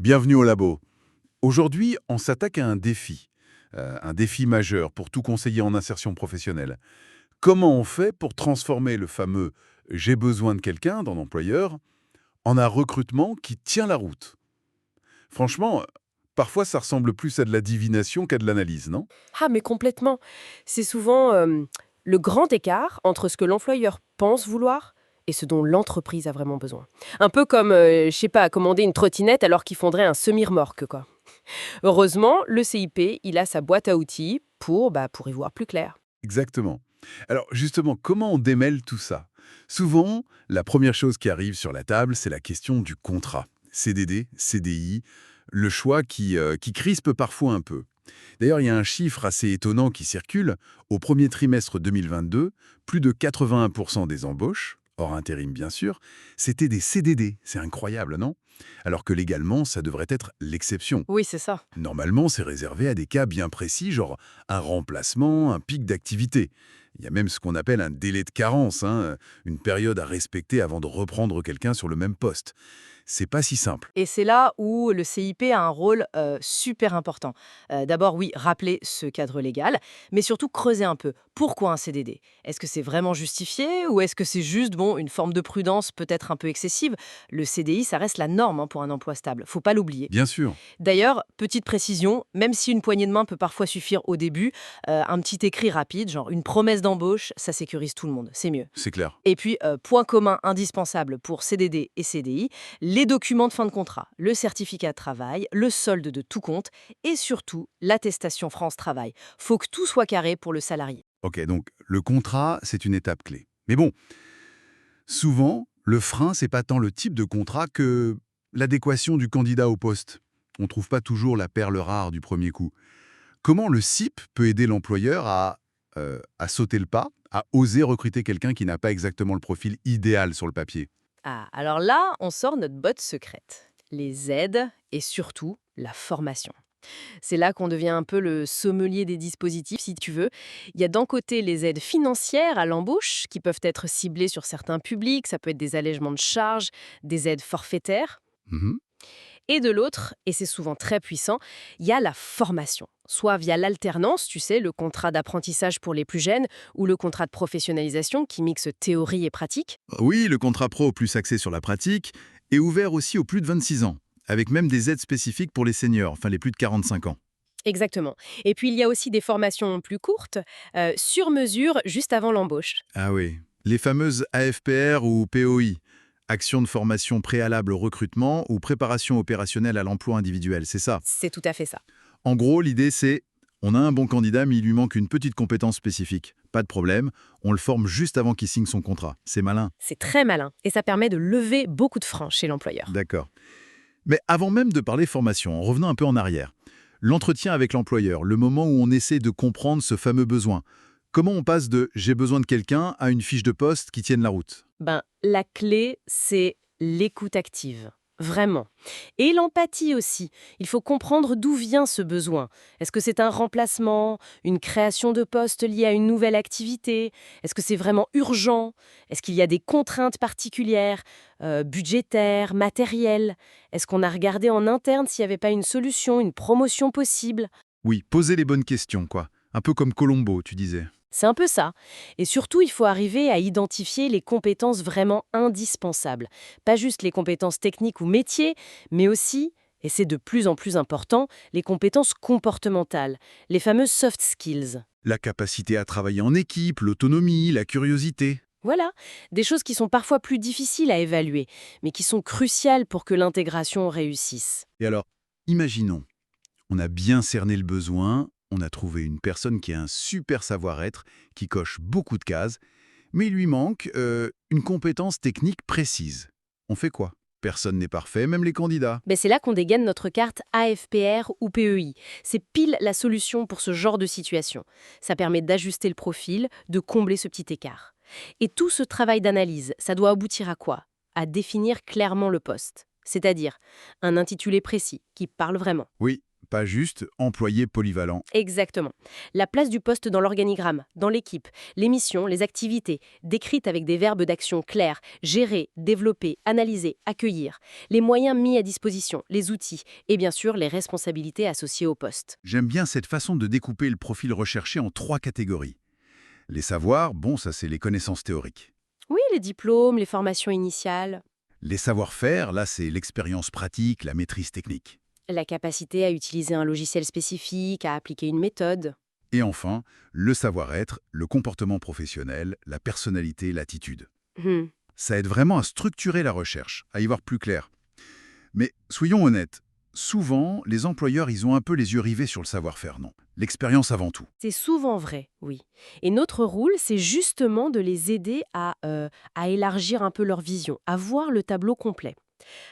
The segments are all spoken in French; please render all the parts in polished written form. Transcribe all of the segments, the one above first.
Bienvenue au labo. Aujourd'hui, on s'attaque à un défi majeur pour tout conseiller en insertion professionnelle. Comment on fait pour transformer le fameux «j'ai besoin de quelqu'un» dans l'employeur en un recrutement qui tient la route? Franchement, parfois ça ressemble plus à de la divination qu'à de l'analyse, non? Ah, mais complètement. C'est souvent le grand écart entre ce que l'employeur pense vouloir et ce dont l'entreprise a vraiment besoin. Un peu comme, je sais pas, commander une trottinette alors qu'il faudrait un semi-remorque, quoi. Heureusement, le CIP, il a sa boîte à outils pour y voir plus clair. Exactement. Alors justement, comment on démêle tout ça? Souvent, la première chose qui arrive sur la table, c'est la question du contrat. CDD, CDI, le choix qui crispe parfois un peu. D'ailleurs, il y a un chiffre assez étonnant qui circule. Au premier trimestre 2022, plus de 81% des embauches, hors intérim bien sûr, c'était des CDD. C'est incroyable, non? Alors que légalement, ça devrait être l'exception. Oui, c'est ça. Normalement, c'est réservé à des cas bien précis, genre un remplacement, un pic d'activité. Il y a même ce qu'on appelle un délai de carence, hein, une période à respecter avant de reprendre quelqu'un sur le même poste. C'est pas si simple. Et c'est là où le CIP a un rôle super important. D'abord, oui, rappeler ce cadre légal, mais surtout creuser un peu. Pourquoi un CDD? Est-ce que c'est vraiment justifié ou est-ce que c'est juste une forme de prudence peut-être un peu excessive? Le CDI, ça reste la norme, hein, pour un emploi stable. Faut pas l'oublier. Bien sûr, D'ailleurs, petite précision, même si une poignée de main peut parfois suffire au début, un petit écrit rapide, genre une promesse d'embauche, ça sécurise tout le monde. C'est mieux. c'est clair. Et puis, point commun indispensable pour CDD et CDI, les documents de fin de contrat, le certificat de travail, le solde de tout compte et surtout l'attestation France Travail. Faut que tout soit carré pour le salarié. Ok, donc le contrat, c'est une étape clé. Mais bon, souvent, le frein, c'est pas tant le type de contrat que l'adéquation du candidat au poste. On trouve pas toujours la perle rare du premier coup. Comment le CIP peut aider l'employeur à sauter le pas, à oser recruter quelqu'un qui n'a pas exactement le profil idéal sur le papier? Ah, alors là, on sort notre botte secrète. Les aides et surtout la formation. C'est là qu'on devient un peu le sommelier des dispositifs, si tu veux. Il y a d'un côté les aides financières à l'embauche, qui peuvent être ciblées sur certains publics, ça peut être des allègements de charges, des aides forfaitaires. Mhm. Et de l'autre, et c'est souvent très puissant, il y a la formation. Soit via l'alternance, tu sais, le contrat d'apprentissage pour les plus jeunes, ou le contrat de professionnalisation qui mixe théorie et pratique. Oui, le contrat pro plus axé sur la pratique est ouvert aussi aux plus de 26 ans, avec même des aides spécifiques pour les seniors, enfin les plus de 45 ans. Exactement. Et puis il y a aussi des formations plus courtes, sur mesure, juste avant l'embauche. Ah oui, les fameuses AFPR ou POI, actions de formation préalable au recrutement ou préparation opérationnelle à l'emploi individuel, c'est ça. C'est tout à fait ça. En gros, l'idée c'est, on a un bon candidat mais il lui manque une petite compétence spécifique. Pas de problème, on le forme juste avant qu'il signe son contrat. C'est malin. C'est très malin et ça permet de lever beaucoup de freins chez l'employeur. D'accord. Mais avant même de parler formation, en revenant un peu en arrière, l'entretien avec l'employeur, le moment où on essaie de comprendre ce fameux besoin, comment on passe de «j'ai besoin de quelqu'un» à une fiche de poste qui tienne la route? La clé, c'est l'écoute active. Vraiment. Et l'empathie aussi. Il faut comprendre d'où vient ce besoin. Est-ce que c'est un remplacement, une création de poste liée à une nouvelle activité? Est-ce que c'est vraiment urgent? Est-ce qu'il y a des contraintes particulières, budgétaires, matérielles? Est-ce qu'on a regardé en interne s'il n'y avait pas une solution, une promotion possible? Oui, poser les bonnes questions, quoi. Un peu comme Colombo, tu disais. C'est un peu ça. Et surtout, il faut arriver à identifier les compétences vraiment indispensables. Pas juste les compétences techniques ou métiers, mais aussi, et c'est de plus en plus important, les compétences comportementales, les fameuses soft skills. La capacité à travailler en équipe, l'autonomie, la curiosité. Voilà, des choses qui sont parfois plus difficiles à évaluer, mais qui sont cruciales pour que l'intégration réussisse. Et alors, imaginons, on a bien cerné le besoin, on a trouvé une personne qui a un super savoir-être, qui coche beaucoup de cases, mais il lui manque une compétence technique précise. On fait quoi? Personne n'est parfait, même les candidats. C'est là qu'on dégaine notre carte AFPR ou PEI. C'est pile la solution pour ce genre de situation. Ça permet d'ajuster le profil, de combler ce petit écart. Et tout ce travail d'analyse, ça doit aboutir à quoi? À définir clairement le poste. C'est-à-dire un intitulé précis qui parle vraiment. Oui, pas juste employé polyvalent. Exactement. La place du poste dans l'organigramme, dans l'équipe, les missions, les activités, décrites avec des verbes d'action clairs, gérer, développer, analyser, accueillir, les moyens mis à disposition, les outils et bien sûr les responsabilités associées au poste. J'aime bien cette façon de découper le profil recherché en 3 catégories. Les savoirs, bon, ça c'est les connaissances théoriques. Oui, les diplômes, les formations initiales, Les savoir-faire, là c'est l'expérience pratique, la maîtrise technique. la capacité à utiliser un logiciel spécifique, à appliquer une méthode. Et enfin, le savoir-être, le comportement professionnel, la personnalité, l'attitude. Hmm. Ça aide vraiment à structurer la recherche, à y voir plus clair. Mais soyons honnêtes, souvent, les employeurs, ils ont un peu les yeux rivés sur le savoir-faire, non? L'expérience avant tout. C'est souvent vrai, oui. Et notre rôle, c'est justement de les aider à élargir un peu leur vision, à voir le tableau complet.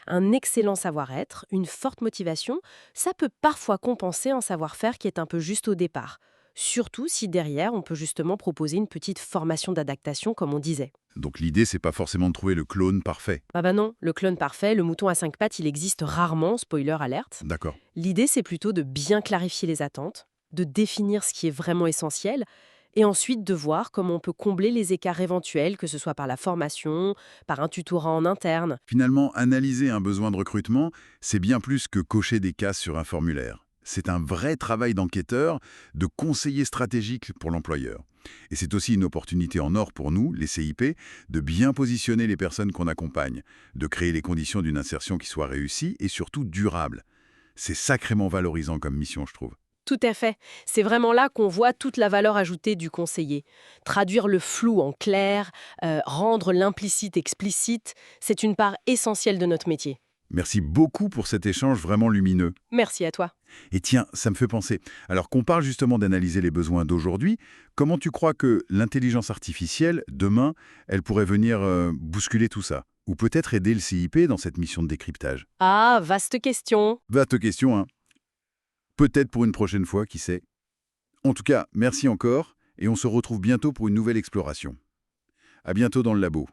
Un excellent savoir-être, une forte motivation, ça peut parfois compenser un savoir-faire qui est un peu juste au départ. Surtout si derrière, on peut justement proposer une petite formation d'adaptation, comme on disait. Donc l'idée, c'est pas forcément de trouver le clone parfait. Ah bah non, le clone parfait, le mouton à 5 pattes, il existe rarement, spoiler alerte. D'accord. L'idée, c'est plutôt de bien clarifier les attentes, de définir ce qui est vraiment essentiel, et ensuite de voir comment on peut combler les écarts éventuels, que ce soit par la formation, par un tutorat en interne. Finalement, analyser un besoin de recrutement, c'est bien plus que cocher des cases sur un formulaire. C'est un vrai travail d'enquêteur, de conseiller stratégique pour l'employeur. Et c'est aussi une opportunité en or pour nous, les CIP, de bien positionner les personnes qu'on accompagne, de créer les conditions d'une insertion qui soit réussie et surtout durable. C'est sacrément valorisant comme mission, je trouve. Tout à fait. C'est vraiment là qu'on voit toute la valeur ajoutée du conseiller. Traduire le flou en clair, rendre l'implicite explicite, c'est une part essentielle de notre métier. Merci beaucoup pour cet échange vraiment lumineux. Merci à toi. Et tiens, ça me fait penser, alors qu'on parle justement d'analyser les besoins d'aujourd'hui, comment tu crois que l'intelligence artificielle, demain, elle pourrait venir bousculer tout ça? Ou peut-être aider le CIP dans cette mission de décryptage? Ah, vaste question. Vaste question, hein. Peut-être pour une prochaine fois, qui sait. En tout cas, merci encore, et on se retrouve bientôt pour une nouvelle exploration. À bientôt dans le labo.